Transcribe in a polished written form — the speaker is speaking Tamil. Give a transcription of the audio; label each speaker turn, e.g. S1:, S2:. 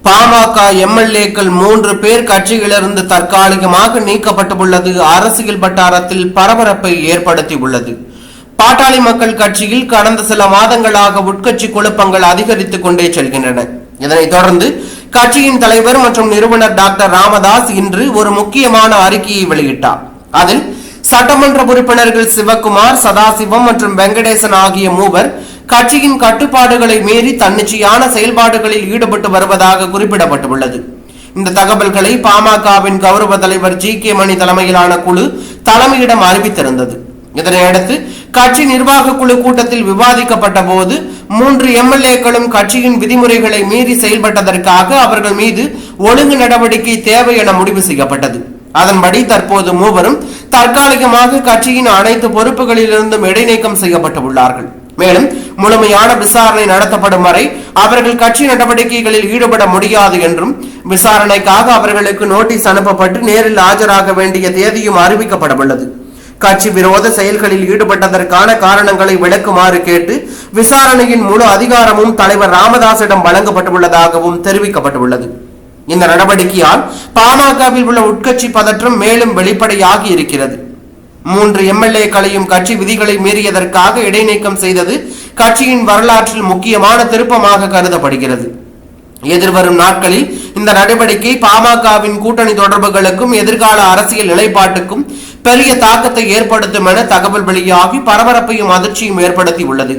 S1: பாமக எம்எல்ஏக்கள் 3 பேர் கட்சியிலிருந்து தற்காலிகமாக நீக்கப்பட்டுள்ளது அரசியல் வட்டாரத்தில் பரபரப்பை ஏற்படுத்தியுள்ளது. பாட்டாளி மக்கள் கட்சியில் கடந்த சில மாதங்களாக உட்கட்சி குழப்பங்கள் அதிகரித்துக் கொண்டே செல்கின்றன. இதனைத் தொடர்ந்து கட்சியின் தலைவர் மற்றும் நிறுவனர் டாக்டர் ராமதாஸ் இன்று ஒரு முக்கியமான அறிக்கையை வெளியிட்டார். அதில் சட்டமன்ற உறுப்பினர்கள் சிவக்குமார், சதாசிவம் மற்றும் வெங்கடேசன் ஆகிய மூவர் கட்சியின் கட்டுப்பாடுகளை மீறி தன்னிச்சையான செயல்பாடுகளில் ஈடுபட்டு வருவதாக குறிப்பிடப்பட்டுள்ளது. இந்த தகவல்களை பாமகவின் கௌரவ தலைவர் ஜி.கே. மணி தலைமையிலான குழு தலைமையிடம் அறிவித்திருந்தது. இதனையடுத்து கட்சி நிர்வாக குழு கூட்டத்தில் விவாதிக்கப்பட்ட போது 3 எம்எல்ஏக்களும் கட்சியின் விதிமுறைகளை மீறி செயல்பட்டதற்காக அவர்கள் மீது ஒழுங்கு நடவடிக்கை தேவை என முடிவு செய்யப்பட்டது. அதன்படி தற்போது மூவரும் தற்காலிகமாக கட்சியின் அனைத்து பொறுப்புகளிலிருந்தும் இடைநீக்கம் செய்யப்பட்டுள்ளார்கள். மேலும் முழுமையான விசாரணை நடத்தப்படும் வரை அவர்கள் கட்சி நடவடிக்கைகளில் ஈடுபட முடியாது என்றும், விசாரணைக்காக அவர்களுக்கு நோட்டீஸ் அனுப்பப்பட்டு நேரில் ஆஜராக வேண்டிய தேதியும் அறிவிக்கப்படவுள்ளது. கட்சி விரோத செயல்களில் ஈடுபட்டதற்கான காரணங்களை விளக்குமாறு கேட்டு விசாரணையின் முழு அதிகாரமும் தலைவர் ராமதாசிடம் வழங்கப்பட்டுள்ளதாகவும் தெரிவிக்கப்பட்டுள்ளது. இந்த நடவடிக்கையால் பாமகவில் உள்ள உட்கட்சி பதற்றம் மேலும் வெளிப்படையாகி இருக்கிறது. 3 எம்எல்ஏக்களையும் கட்சி விதிகளை மீறியதற்காக இடைநீக்கம் செய்தது கட்சியின் வரலாற்றில் முக்கியமான திருப்பமாக கருதப்படுகிறது. எதிர்வரும் நாட்களில் இந்த நடவடிக்கை பாமகவின் கூட்டணி தொடர்புகளுக்கும் எதிர்கால அரசியல் நிலைப்பாட்டுக்கும் பெரிய தாக்கத்தை ஏற்படுத்தும் என தகவல் வெளியாகி பரபரப்பையும் அதிர்ச்சியும் ஏற்படுத்தி உள்ளது.